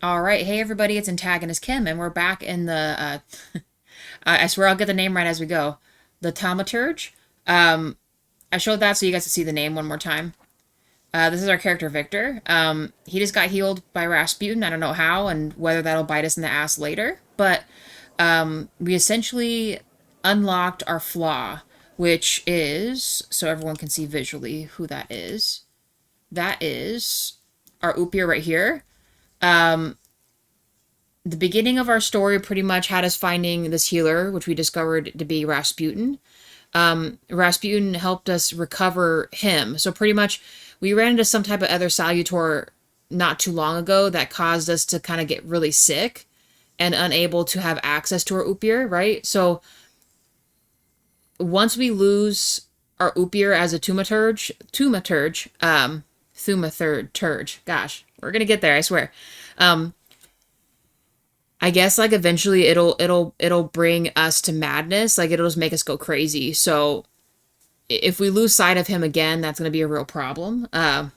All right, hey everybody, it's AntagonistKim, and we're back in the. I swear I'll get the name right as we go. The Thaumaturge. I showed that so you guys can see the name one more time. This is our character Wictor. He just got healed by Rasputin. I don't know how and whether that'll bite us in the ass later, but we essentially unlocked our flaw, which is so everyone can see visually who that is. That is our Upier right here. The beginning of our story pretty much had us finding this healer, which we discovered to be Rasputin. Rasputin helped us recover him. So pretty much we ran into some type of other salutor not too long ago that caused us to kind of get really sick and unable to have access to our Upier, right? So once we lose our Upier as a Thaumaturge, gosh, we're gonna get there, I swear. Um, I guess like eventually it'll bring us to madness. Like it'll just make us go crazy. So if we lose sight of him again, that's going to be a real problem. As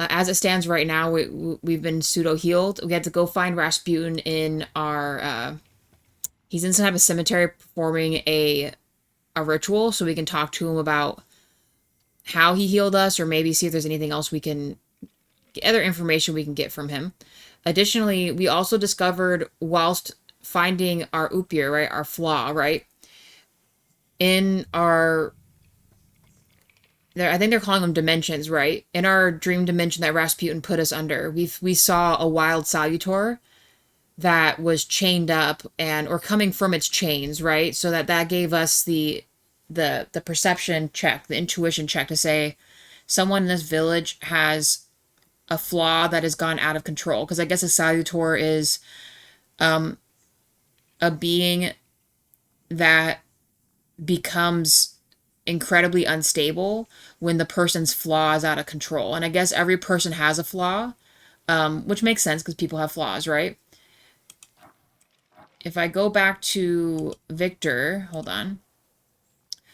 it stands right now, we've been pseudo healed. We had to go find Rasputin in our. He's in some type of cemetery performing a ritual, so we can talk to him about how he healed us, or maybe see if there's anything else we can, other information we can get from him. Additionally, we also discovered whilst finding our Upier, right, our flaw, right, in our, I think they're calling them dimensions, right? In our dream dimension that Rasputin put us under, we saw a wild salutor that was chained up and or coming from its chains, right? So that gave us the perception check, the intuition check to say someone in this village has a flaw that has gone out of control. Because I guess a salutor is a being that becomes incredibly unstable when the person's flaw is out of control. And I guess every person has a flaw, which makes sense because people have flaws, right? If I go back to Wictor, hold on.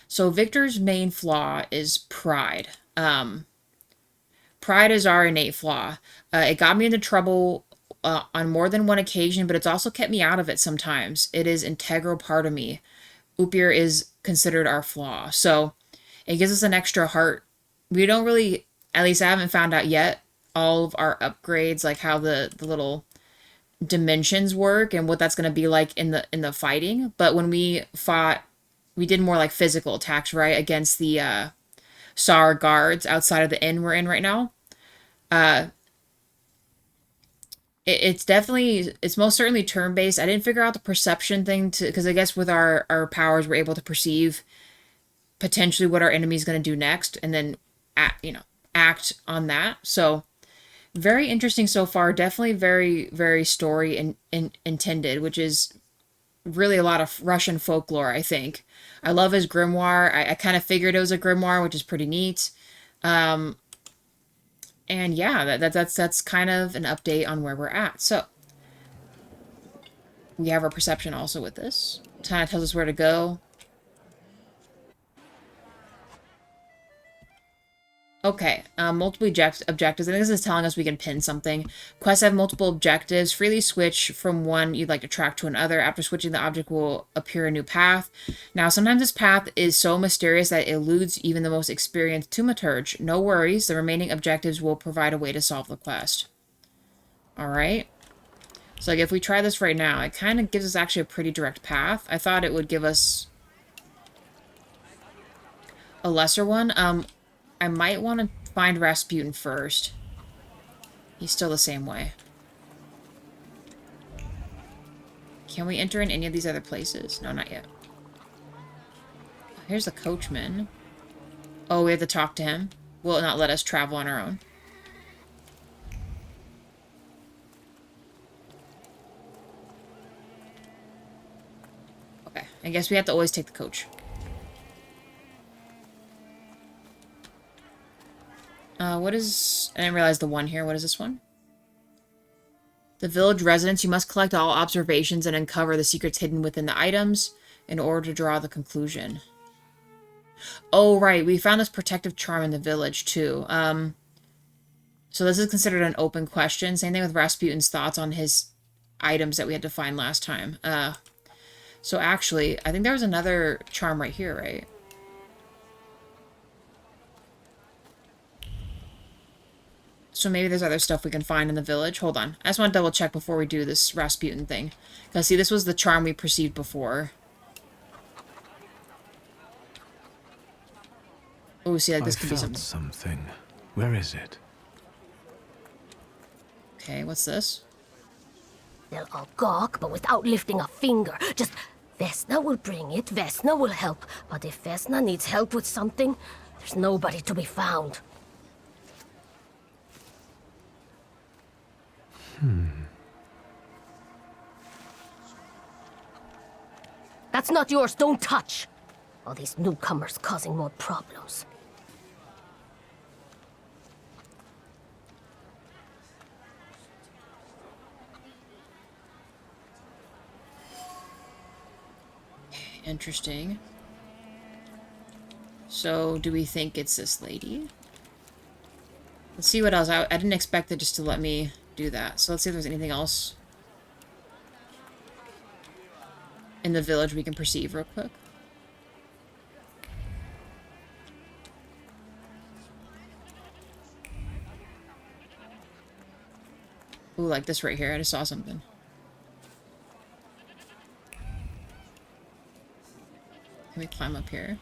So Wictor's main flaw is pride. Pride is our innate flaw. It got me into trouble on more than one occasion, but it's also kept me out of it sometimes. It is integral part of me. Upier is considered our flaw. So it gives us an extra heart. We don't really, at least I haven't found out yet, all of our upgrades, like how the little dimensions work and what that's going to be like in the fighting. But when we fought, we did more like physical attacks, right, against the SAR guards outside of the inn we're in right now. Uh, it's definitely, it's most certainly turn based. I didn't figure out the perception thing to, because I guess with our powers we're able to perceive potentially what our enemy is going to do next, and then act on that. So very interesting so far. Definitely very story intended, which is really a lot of Russian folklore, I think. I love his grimoire. I kind of figured it was a grimoire, which is pretty neat. Um, and yeah, that's kind of an update on where we're at. So we have our perception also with this. Kind of tells us where to go. Okay, multiple objectives. I think this is telling us we can pin something. Quests have multiple objectives. Freely switch from one you'd like to track to another. After switching, the object will appear a new path. Now, sometimes this path is so mysterious that it eludes even the most experienced Thaumaturge. No worries, the remaining objectives will provide a way to solve the quest. Alright. So, like, if we try this right now, it kind of gives us actually a pretty direct path. I thought it would give us a lesser one. I might want to find Rasputin first. He's still the same way. Can we enter in any of these other places? No, not yet. Here's the coachman. Oh, we have to talk to him. Will it not let us travel on our own? Okay, I guess we have to always take the coach. What is... I didn't realize the one here. What is this one? The village residents, you must collect all observations and uncover the secrets hidden within the items in order to draw the conclusion. Oh, right. We found this protective charm in the village, too. So this is considered an open question. Same thing with Rasputin's thoughts on his items that we had to find last time. So actually, I think there was another charm right here, right? So maybe there's other stuff we can find in the village. Hold on. I just want to double check before we do this Rasputin thing. Because see, this was the charm we perceived before. Oh, see, like this could be something. Where is it? Okay, what's this? They'll all gawk, but without lifting a finger. Just, Vesna will bring it, Vesna will help. But if Vesna needs help with something, there's nobody to be found. That's not yours, don't touch! All these newcomers causing more problems. Interesting. So, do we think it's this lady? Let's see what else. I didn't expect it just to let me do that. So let's see if there's anything else in the village we can perceive real quick. Ooh, like this right here. I just saw something. Can we climb up here?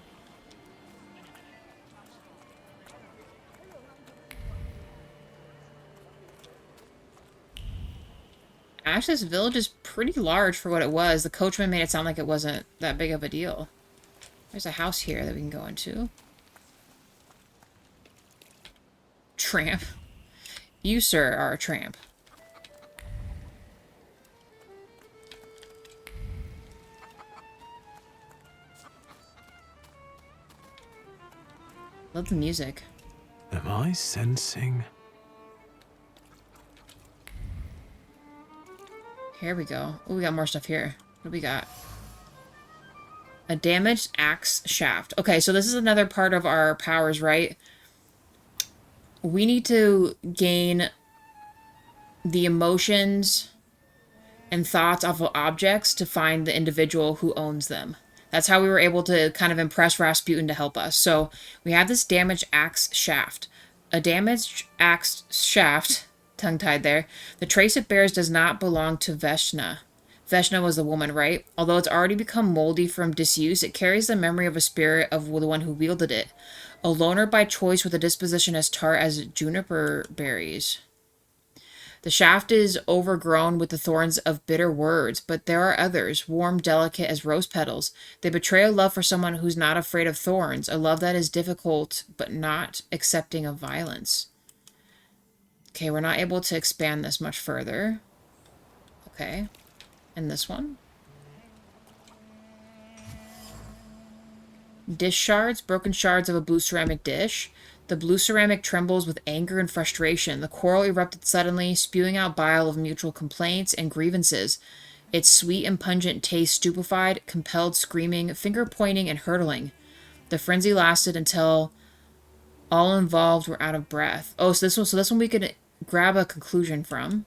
Actually, this village is pretty large for what it was. The coachman made it sound like it wasn't that big of a deal. There's a house here that we can go into. Tramp. You, sir, are a tramp. Love the music. Am I sensing? Here we go. Oh, we got more stuff here. What do we got? A damaged axe shaft. Okay, so this is another part of our powers, right? We need to gain the emotions and thoughts off of objects to find the individual who owns them. That's how we were able to kind of impress Rasputin to help us. So we have this damaged axe shaft. A damaged axe shaft, tongue-tied there, the trace it bears does not belong to Vesna. Vesna was the woman, right? Although it's already become moldy from disuse, it carries the memory of a spirit of the one who wielded it. A loner by choice with a disposition as tart as juniper berries. The shaft is overgrown with the thorns of bitter words, but there are others, warm, delicate as rose petals. They betray a love for someone who's not afraid of thorns, a love that is difficult but not accepting of violence. Okay, we're not able to expand this much further. Okay. And this one? Dish shards, broken shards of a blue ceramic dish. The blue ceramic trembles with anger and frustration. The quarrel erupted suddenly, spewing out bile of mutual complaints and grievances. Its sweet and pungent taste stupefied, compelled screaming, finger-pointing, and hurtling. The frenzy lasted until all involved were out of breath. Oh, so this one we could grab a conclusion from.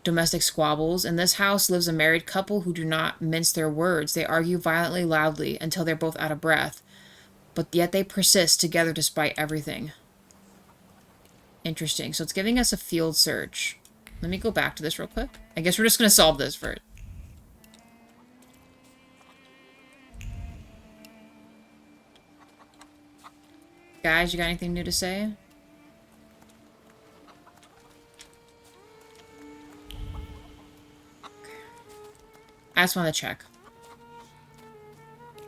Domestic squabbles. In this house lives a married couple who do not mince their words. They argue violently, loudly, until they're both out of breath. But yet they persist together despite everything. Interesting. So it's giving us a field search. Let me go back to this real quick. I guess we're just going to solve this first. Guys, you got anything new to say? I just want to check.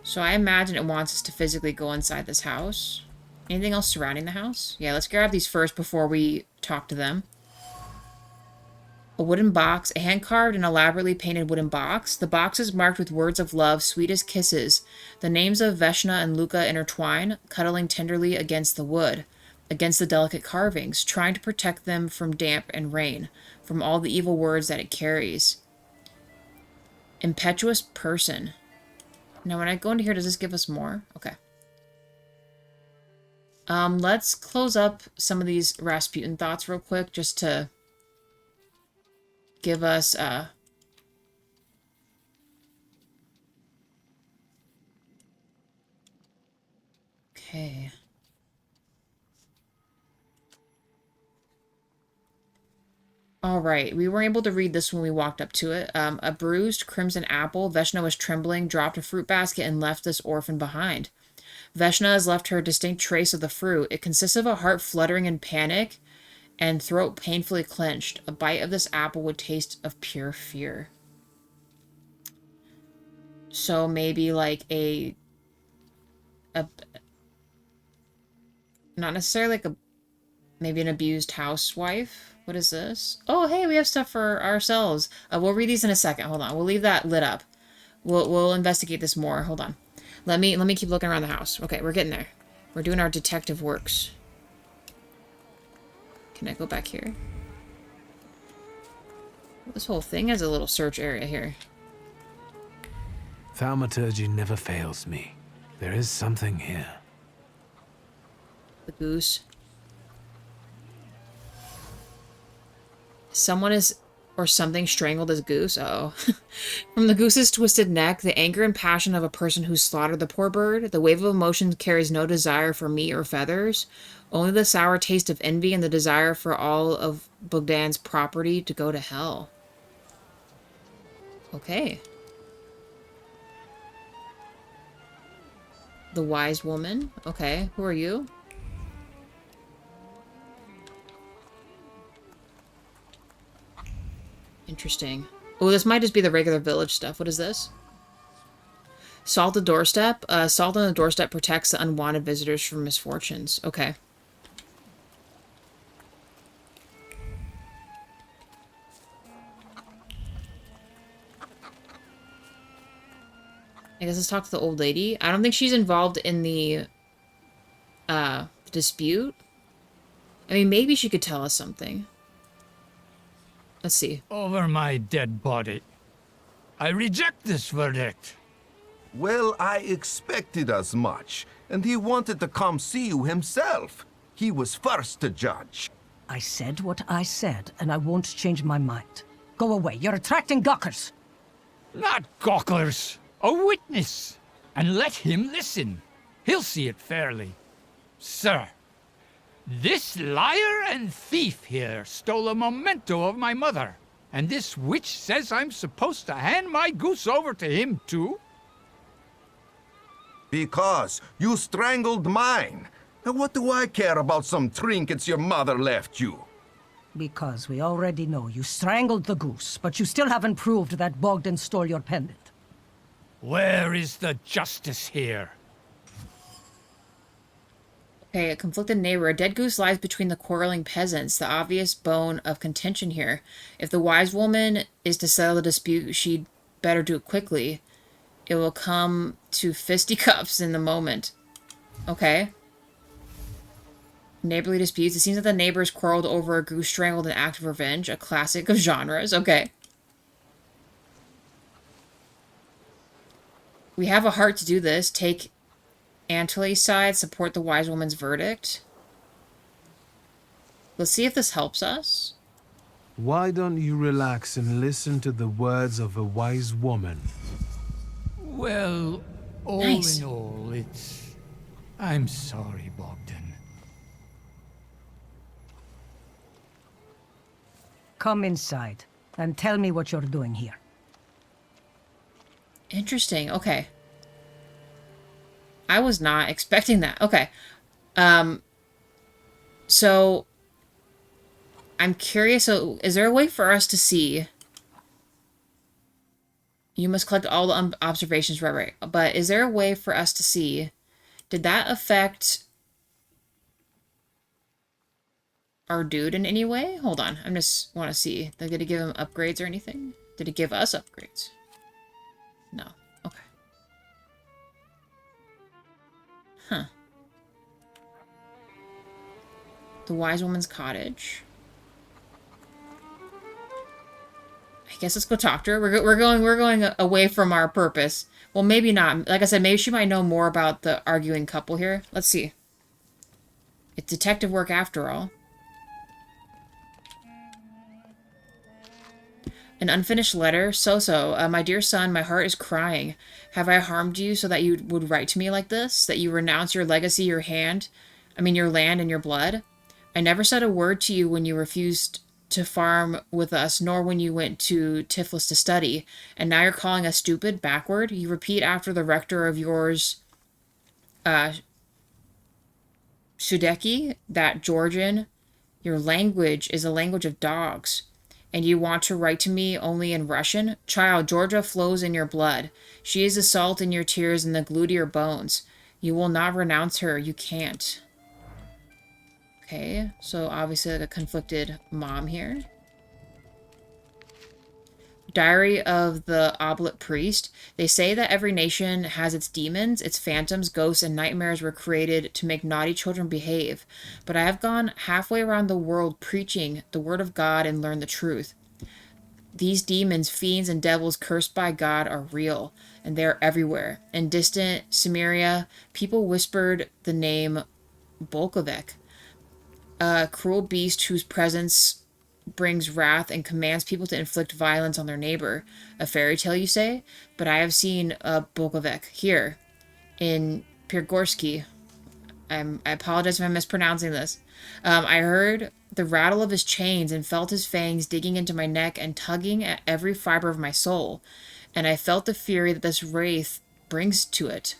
So I imagine it wants us to physically go inside this house. Anything else surrounding the house? Yeah, let's grab these first before we talk to them. A wooden box, a hand-carved and elaborately painted wooden box. The box is marked with words of love, sweet as kisses. The names of Vesna and Luca intertwine, cuddling tenderly against the wood, against the delicate carvings, trying to protect them from damp and rain, from all the evil words that it carries. Impetuous person. Now, when I go into here, does this give us more? Okay. Let's close up some of these Rasputin thoughts real quick, just to give us, okay. All right, we weren't able to read this when we walked up to it. A bruised crimson apple. Veshna was trembling, dropped a fruit basket, and left this orphan behind. Veshna has left her a distinct trace of the fruit. It consists of a heart fluttering in panic and throat painfully clenched. A bite of this apple would taste of pure fear. So maybe like a not necessarily like maybe an abused housewife. What is this? Oh, hey, we have stuff for ourselves. We'll read these in a second. Hold on. We'll leave that lit up. We'll investigate this more. Hold on. Let me keep looking around the house. Okay, we're getting there. We're doing our detective works. Can I go back here? This whole thing has a little search area here. Thaumaturge never fails me. There is something here. The goose. Someone is, or something strangled his goose. Uh oh. From the goose's twisted neck, the anger and passion of a person who slaughtered the poor bird, the wave of emotion carries no desire for meat or feathers, only the sour taste of envy and the desire for all of Bogdan's property to go to hell. Okay. The wise woman. Okay, who are you? Interesting. Oh, this might just be the regular village stuff. What is this? Salt the doorstep. Salt on the doorstep protects the unwanted visitors from misfortunes. Okay. I guess let's talk to the old lady. I don't think she's involved in the dispute. I mean, maybe she could tell us something. Let's see. Over my dead body. I reject this verdict. Well, I expected as much, and he wanted to come see you himself. He was first to judge. I said what I said, and I won't change my mind. Go away. You're attracting gawkers. Not gawkers. A witness. And let him listen. He'll see it fairly. Sir, this liar and thief here stole a memento of my mother. And this witch says I'm supposed to hand my goose over to him too? Because you strangled mine. And what do I care about some trinkets your mother left you? Because we already know you strangled the goose, but you still haven't proved that Bogdan stole your pendant. Where is the justice here? Okay, a conflicted neighbor. A dead goose lies between the quarreling peasants, the obvious bone of contention here. If the wise woman is to settle the dispute, she'd better do it quickly. It will come to fisticuffs in the moment. Okay. Neighborly disputes. It seems that the neighbors quarreled over a goose strangled in act of revenge, a classic of genres. Okay. We have a heart to do this. Take Antilles' side, support the wise woman's verdict. Let's see if this helps us. Why don't you relax and listen to the words of a wise woman? Well, all Nice. in all, I'm sorry, Bogdan. Come inside, and tell me what you're doing here. Interesting. Okay. I was not expecting that. Okay. So I'm curious. So is there a way for us to see? You must collect all the observations, right. But is there a way for us to see? Did that affect our dude in any way? Hold on. I just want to see. Did it give him upgrades or anything? Did it give us upgrades? No. Okay. Huh. The wise woman's cottage. I guess let's go talk to her. We're going away from our purpose. Well, maybe not. Like I said, maybe she might know more about the arguing couple here. Let's see. It's detective work after all. An unfinished letter. My dear son, my heart is crying. Have I harmed you so that you would write to me like this? That you renounce your legacy, your land, and your blood? I never said a word to you when you refused to farm with us, nor when you went to Tiflis to study. And now you're calling us stupid, backward? You repeat after the rector of yours, Sudeki, that Georgian. Your language is a language of dogs. And you want to write to me only in Russian? Child, Georgia flows in your blood. She is the salt in your tears and the glue to your bones. You will not renounce her. You can't. Okay, so obviously like a conflicted mom here. Diary of the Oblit Priest. They say that every nation has its demons, its phantoms, ghosts, and nightmares were created to make naughty children behave. But I have gone halfway around the world preaching the word of God and learned the truth. These demons, fiends, and devils cursed by God are real, and they are everywhere. In distant Cimmeria, people whispered the name Bolkovec, a cruel beast whose presence brings wrath and commands people to inflict violence on their neighbor. A fairy tale, you say? But I have seen a Bolkovec here, in Pirgorsky. I apologize if I'm mispronouncing this. I heard the rattle of his chains and felt his fangs digging into my neck and tugging at every fiber of my soul. And I felt the fury that this wraith brings to it.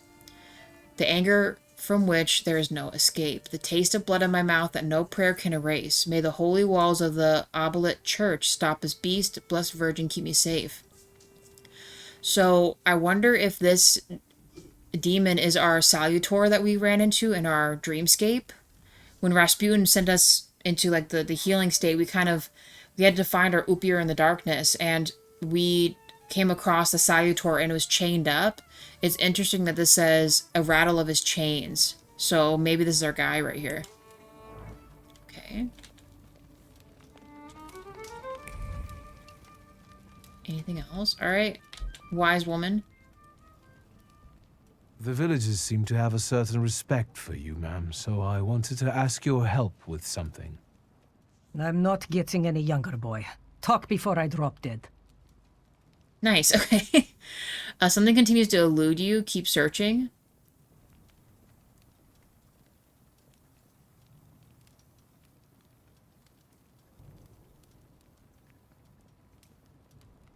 The anger from which there is no escape. The taste of blood in my mouth that no prayer can erase. May the holy walls of the Oblit Church stop this beast. Blessed Virgin, keep me safe. So I wonder if this demon is our salutor that we ran into in our dreamscape. When Rasputin sent us into like the healing state, we had to find our Upir in the darkness, and we came across the salutor and it was chained up. It's interesting that this says a rattle of his chains. So maybe this is our guy right here. Okay. Anything else? Alright. Wise woman. The villagers seem to have a certain respect for you, ma'am, so I wanted to ask your help with something. I'm not getting any younger, boy. Talk before I drop dead. Nice, okay. Something continues to elude you. Keep searching.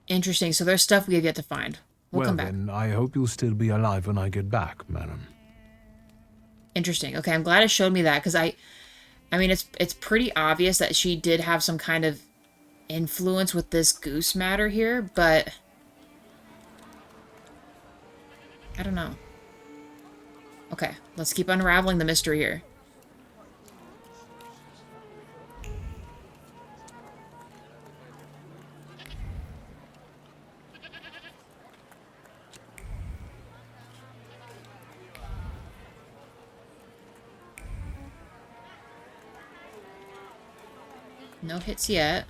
Interesting. So there's stuff we have yet to find. We'll come back. Then, I hope you'll still be alive when I get back, madam. Interesting. Okay, I'm glad it showed me that, because I mean, it's pretty obvious that she did have some kind of influence with this goose matter here, but I don't know. Okay, let's keep unraveling the mystery here. No hits yet.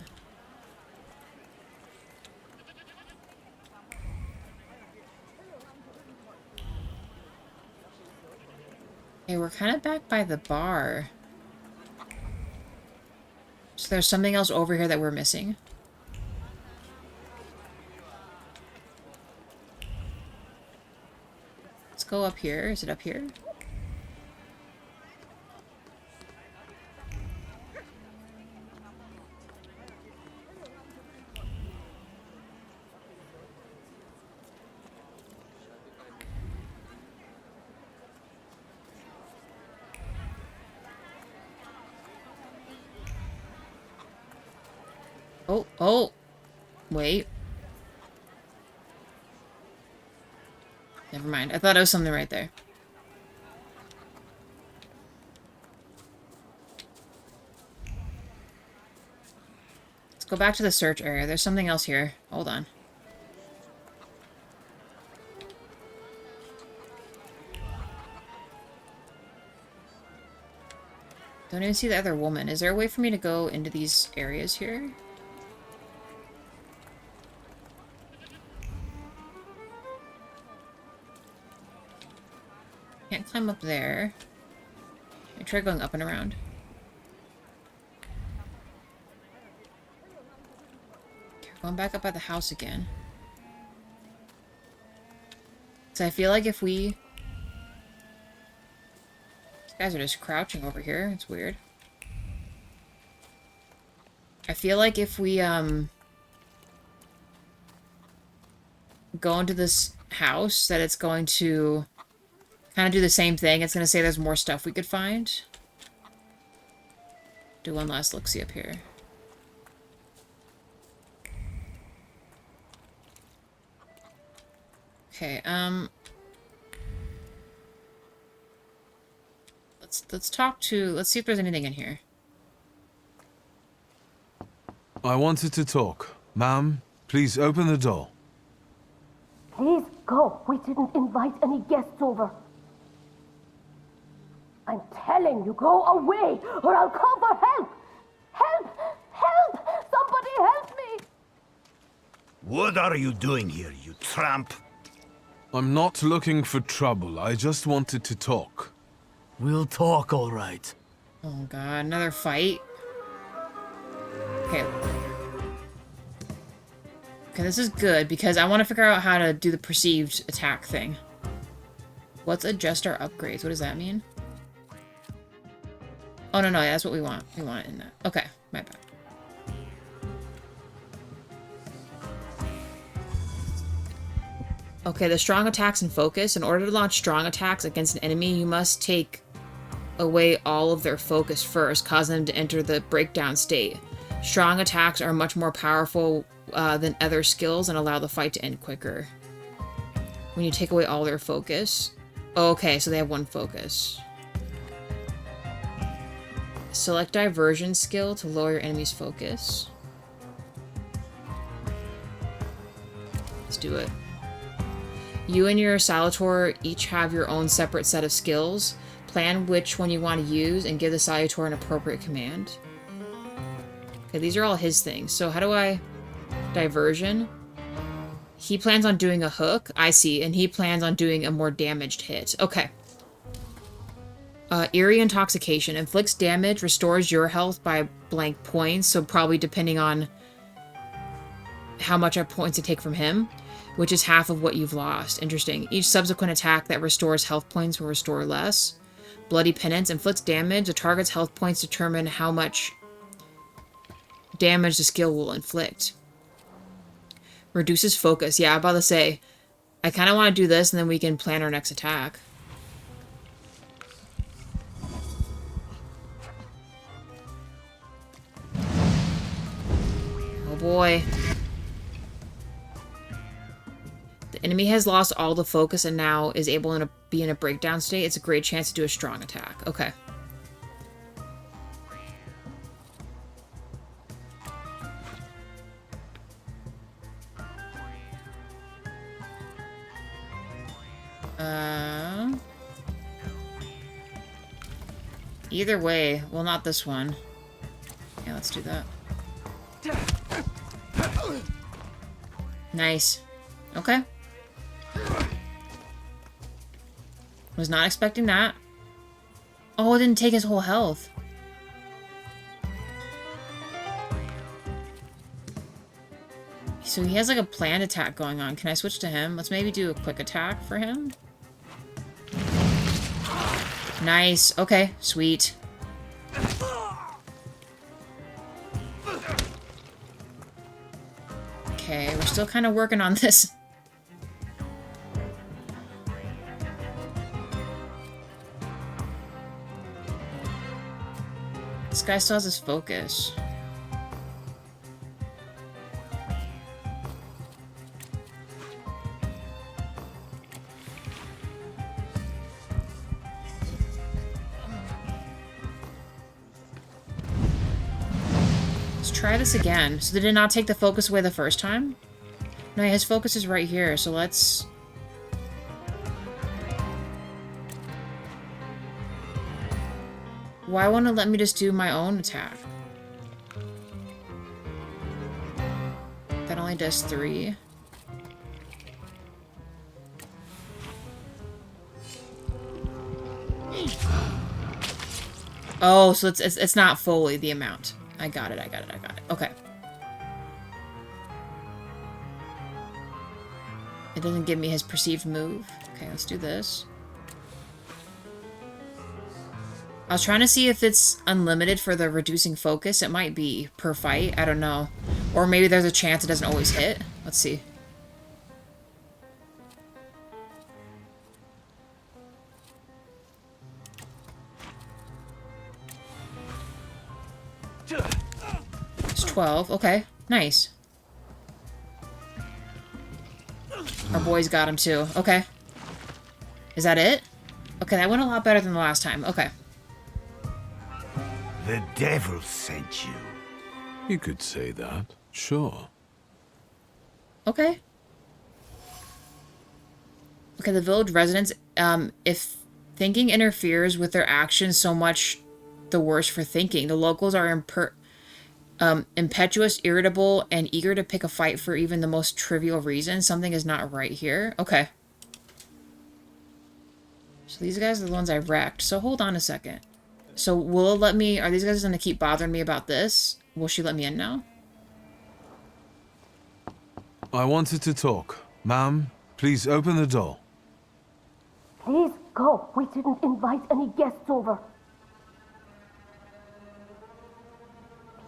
Okay, we're kind of back by the bar. So there's something else over here that we're missing. Let's go up here. Is it up here? Oh, wait. Never mind. I thought it was something right there. Let's go back to the search area. There's something else here. Hold on. Don't even see the other woman. Is there a way for me to go into these areas here? Can't climb up there. Can I Try going up and around. Okay, we're going back up by the house again. So I feel like if we... These guys are just crouching over here. It's weird. I feel like if we, go into this house, that it's going to kind of do the same thing. It's going to say there's more stuff we could find. Do one last look-see up here. Okay, let's talk to, let's see if there's anything in here. I wanted to talk. Ma'am, please open the door. Please go. We didn't invite any guests over. I'm telling you, go away, or I'll call for help. Help! Help! Somebody help me! What are you doing here, you tramp? I'm not looking for trouble. I just wanted to talk. We'll talk, all right. Oh god, another fight? Okay. Okay, this is good, because I want to figure out how to do the perceived attack thing. Let's adjust our upgrades. What does that mean? Oh, no, that's what we want. We want it in that. Okay, my bad. Okay, the strong attacks and focus. In order to launch strong attacks against an enemy, you must take away all of their focus first, causing them to enter the breakdown state. Strong attacks are much more powerful than other skills and allow the fight to end quicker. When you take away all their focus. Oh, okay, so they have one focus. Select diversion skill to lower your enemy's focus. Let's do it. You and your salutor each have your own separate set of skills. Plan which one you want to use and give the salutor an appropriate command. Okay, these are all his things. So how do I... Diversion? He plans on doing a hook. I see. And he plans on doing a more damaged hit. Okay. Eerie Intoxication. Inflicts damage, restores your health by blank points. So probably depending on how much points you take from him, which is half of what you've lost. Interesting. Each subsequent attack that restores health points will restore less. Bloody Penance. Inflicts damage. The target's health points determine how much damage the skill will inflict. Reduces focus. Yeah, I'm about to say, I kind of want to do this and then we can plan our next attack. Oh boy. The enemy has lost all the focus and now is able to be in a breakdown state. It's a great chance to do a strong attack. Okay. Either way, well, not this one. Yeah, let's do that. Nice. Okay. Was not expecting that. Oh, it didn't take his whole health. So he has like a planned attack going on. Can I switch to him? Let's maybe do a quick attack for him. Nice. Okay, sweet. Okay, we're still kind of working on this. This guy still has his focus. Try this again. So did it not take the focus away the first time? No, his focus is right here, so let's... Why won't it let me just do my own attack? That only does 3. Oh, so it's not fully the amount. I got it. Okay. It doesn't give me his perceived move. Okay, let's do this. I was trying to see if it's unlimited for the reducing focus. It might be per fight. I don't know. Or maybe there's a chance it doesn't always hit. Let's see. It's 12. Okay, nice. Our boys got him too. Okay. Is that it? Okay, that went a lot better than the last time. Okay. The devil sent you. You could say that, sure. Okay. Okay, the village residents, if thinking interferes with their actions, so much the worse for thinking. The locals are impetuous, irritable, and eager to pick a fight for even the most trivial reason. Something is not right here. Okay. So these guys are the ones I wrecked. So hold on a second. So will it let me... Are these guys going to keep bothering me about this? Will she let me in now? I wanted to talk. Ma'am, please open the door. Please go. We didn't invite any guests over.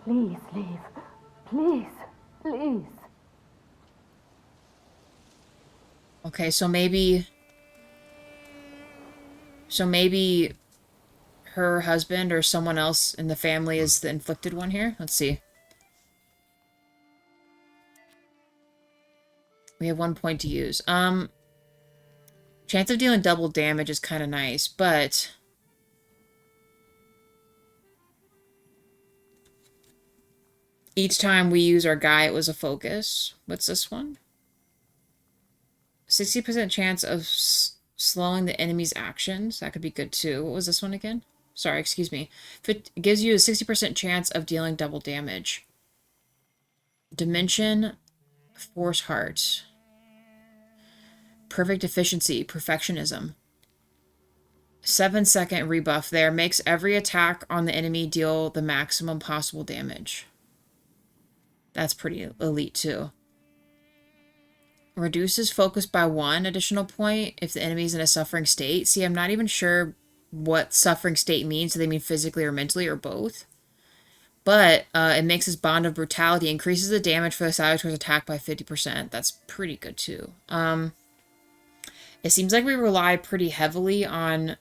Please leave. Please. Please. Okay, so maybe... So maybe her husband or someone else in the family is the inflicted one here? Let's see. We have 1 point to use. Chance of dealing double damage is kind of nice, but... Each time we use our guy, it was a focus. What's this one? 60% chance of slowing the enemy's actions. That could be good too. What was this one again? Sorry, excuse me. It gives you a 60% chance of dealing double damage. Dimension, Force Heart. Perfect Efficiency, Perfectionism. 7-second rebuff there. Makes every attack on the enemy deal the maximum possible damage. That's pretty elite too. Reduces focus by 1 additional point if the enemy is in a suffering state. See, I'm not even sure what suffering state means. Do they mean physically or mentally or both? But it makes his bond of brutality. Increases the damage for the salutor's attack by 50%. That's pretty good too. It seems like we rely pretty heavily on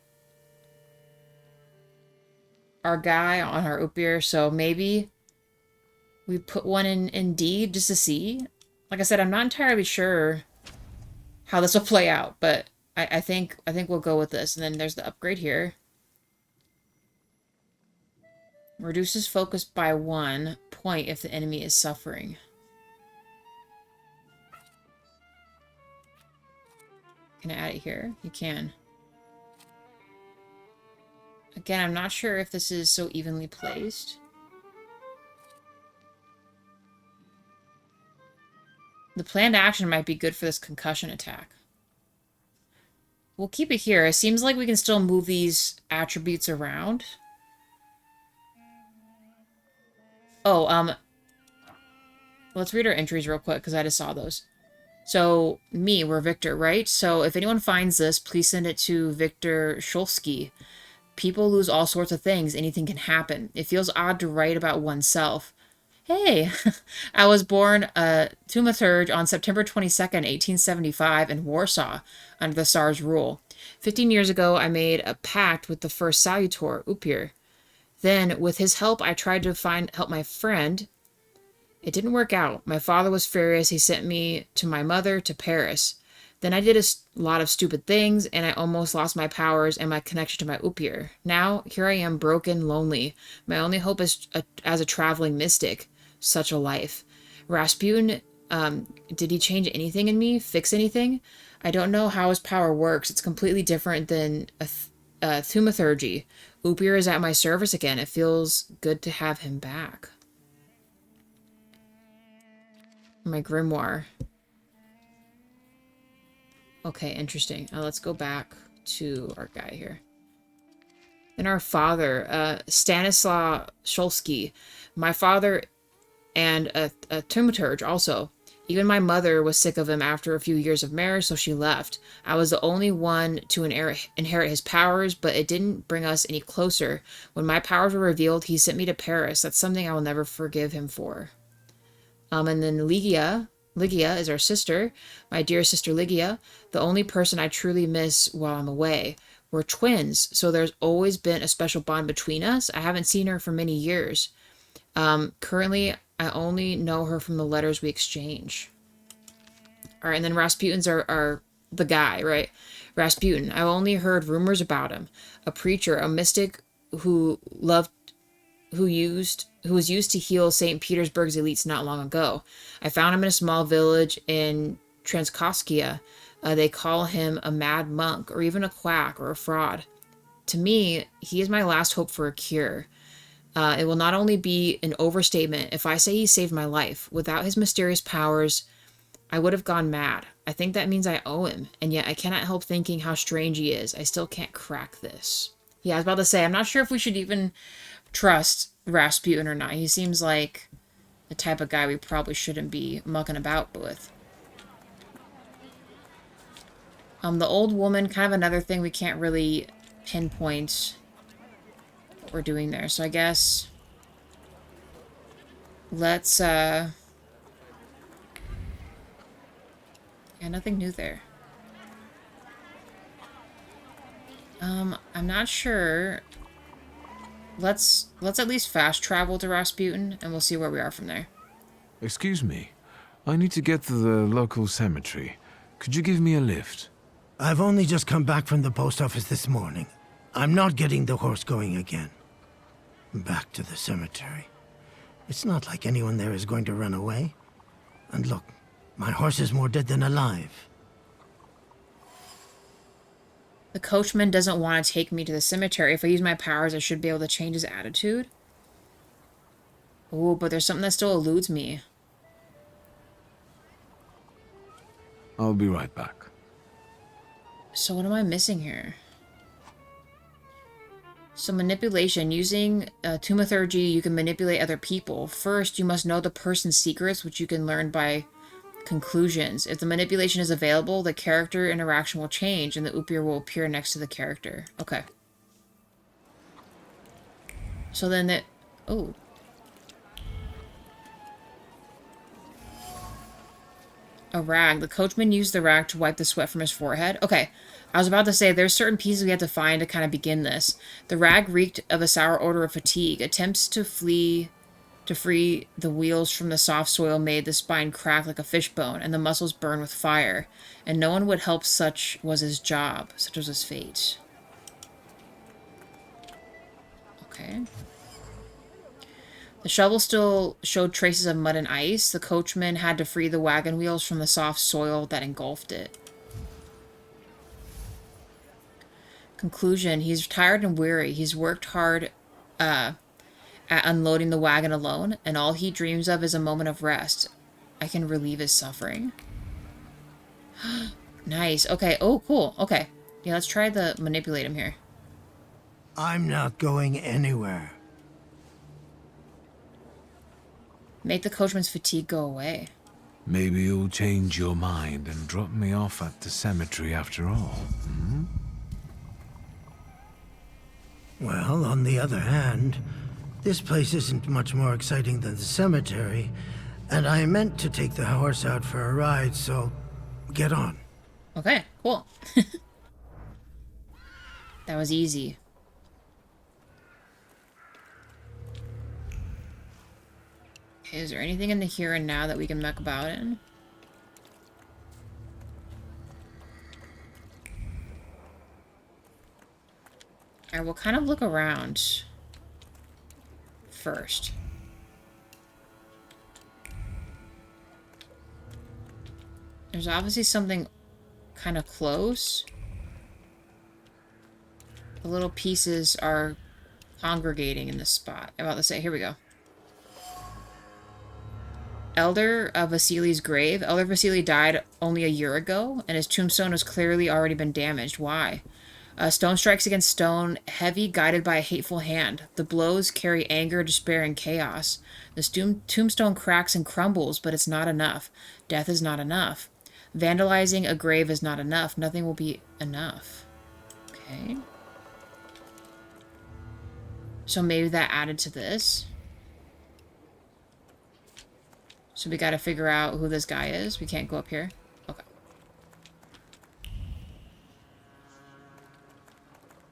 our guy, on our Upir, so maybe we put one in D just to see. Like I said, I'm not entirely sure how this will play out, but I think we'll go with this. And then there's the upgrade here. Reduces focus by 1 point if the enemy is suffering. Can I add it here? You can. Again, I'm not sure if this is so evenly placed. The planned action might be good for this concussion attack. We'll keep it here. It seems like we can still move these attributes around. Oh, let's read our entries real quick, because I just saw those. So, we're Wictor, right? So, if anyone finds this, please send it to Wictor Szulski. People lose all sorts of things. Anything can happen. It feels odd to write about oneself. Hey, I was born a Thaumaturge on September 22nd, 1875 in Warsaw, under the Tsar's rule. 15 years ago, I made a pact with the first salutor, Upir. Then, with his help, I tried to help my friend. It didn't work out. My father was furious. He sent me to my mother to Paris. Then I did a lot of stupid things, and I almost lost my powers and my connection to my Upir. Now, here I am, broken, lonely. My only hope is as a traveling mystic. Such a life. Rasputin, did he change anything in me? Fix anything? I don't know how his power works. It's completely different than a Thaumaturge. Upir is at my service again. It feels good to have him back. My grimoire. Okay, interesting. Now let's go back to our guy here. And our father, Stanislaw Szulski. My father and a Thaumaturge also. Even my mother was sick of him after a few years of marriage, so she left. I was the only one to inherit his powers, but it didn't bring us any closer. When my powers were revealed, he sent me to Paris. That's something I will never forgive him for. And then Ligia is our sister, my dear sister Ligia, the only person I truly miss while I'm away. We're twins, so there's always been a special bond between us. I haven't seen her for many years. Currently, I only know her from the letters we exchange. All right, and then Rasputin's are the guy, right? Rasputin. I only heard rumors about him. A preacher, a mystic who was used to heal St. Petersburg's elites not long ago. I found him in a small village in Transcoskia. They call him a mad monk, or even a quack, or a fraud. To me, he is my last hope for a cure. It will not only be an overstatement if I say he saved my life. Without his mysterious powers, I would have gone mad. I think that means I owe him, and yet I cannot help thinking how strange he is. I still can't crack this. Yeah, I was about to say, I'm not sure if we should even trust Rasputin or not. He seems like the type of guy we probably shouldn't be mucking about with. The old woman, kind of another thing we can't really pinpoint what we're doing there. So I guess let's yeah, nothing new there. I'm not sure. Let's at least fast travel to Rasputin and we'll see where we are from there. Excuse me. I need to get to the local cemetery. Could you give me a lift? I've only just come back from the post office this morning. I'm not getting the horse going again. Back to the cemetery. It's not like anyone there is going to run away. And look, my horse is more dead than alive. The coachman doesn't want to take me to the cemetery. If I use my powers, I should be able to change his attitude. Oh, but there's something that still eludes me. I'll be right back. So what am I missing here? So manipulation. Using Thaumaturge, you can manipulate other people. First, you must know the person's secrets, which you can learn by conclusions. If the manipulation is available, the character interaction will change, and the Upir will appear next to the character. Okay. So then that... Oh. A rag. The coachman used the rag to wipe the sweat from his forehead. Okay. I was about to say, there's certain pieces we have to find to kind of begin this. The rag reeked of a sour odor of fatigue. Attempts to free the wheels from the soft soil made the spine crack like a fishbone, and the muscles burn with fire. And no one would help, such was his job. Such was his fate. Okay. The shovel still showed traces of mud and ice. The coachman had to free the wagon wheels from the soft soil that engulfed it. Conclusion. He's tired and weary. He's worked hard at unloading the wagon alone, and all he dreams of is a moment of rest. I can relieve his suffering. Nice. Okay. Oh, cool. Okay. Yeah, let's try to manipulate him here. I'm not going anywhere. Make the coachman's fatigue go away. Maybe you'll change your mind and drop me off at the cemetery after all. Hmm? Well, on the other hand, this place isn't much more exciting than the cemetery, and I meant to take the horse out for a ride, so get on. Okay, cool. That was easy. Okay, is there anything in the here and now that we can muck about in? I will kind of look around first. There's obviously something kind of close. The little pieces are congregating in this spot. I'm about to say, here we go. Elder Vasili's grave. Elder Vasily died only a year ago, and his tombstone has clearly already been damaged. Why? Stone strikes against stone, heavy, guided by a hateful hand. The blows carry anger, despair, and chaos. The tombstone cracks and crumbles, but it's not enough. Death is not enough. Vandalizing a grave is not enough. Nothing will be enough. Okay. So maybe that added to this. So we gotta figure out who this guy is. We can't go up here. Okay.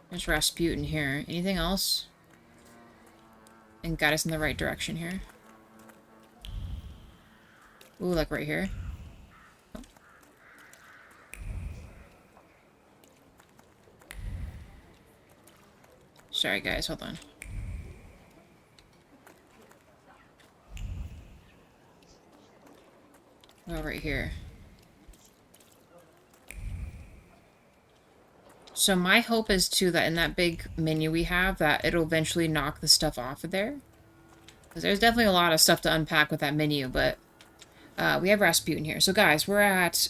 There's Rasputin here. Anything else? And got us in the right direction here. Ooh, like right here. Oh. Sorry guys, hold on. Well, right here. So my hope is too that in that big menu we have that it'll eventually knock the stuff off of there. Because there's definitely a lot of stuff to unpack with that menu, but we have Rasputin here. So guys, we're at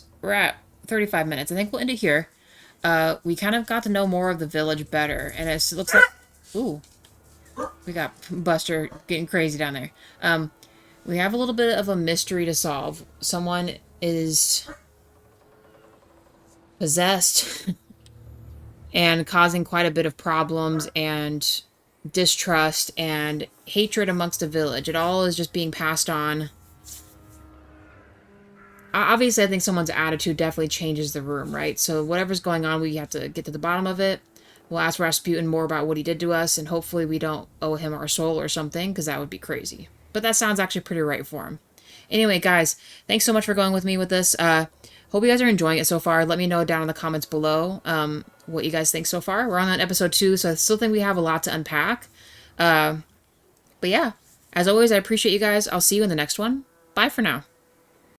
35 minutes. I think we'll end it here. We kind of got to know more of the village better, and it looks like ooh. We got Buster getting crazy down there. We have a little bit of a mystery to solve. Someone is possessed and causing quite a bit of problems and distrust and hatred amongst the village. It all is just being passed on. Obviously, I think someone's attitude definitely changes the room, right? So whatever's going on, we have to get to the bottom of it. We'll ask Rasputin more about what he did to us, and hopefully we don't owe him our soul or something, because that would be crazy. But that sounds actually pretty right for him. Anyway, guys, thanks so much for going with me with this. Hope you guys are enjoying it so far. Let me know down in the comments below what you guys think so far. We're on episode 2, so I still think we have a lot to unpack. But yeah, as always, I appreciate you guys. I'll see you in the next one. Bye for now.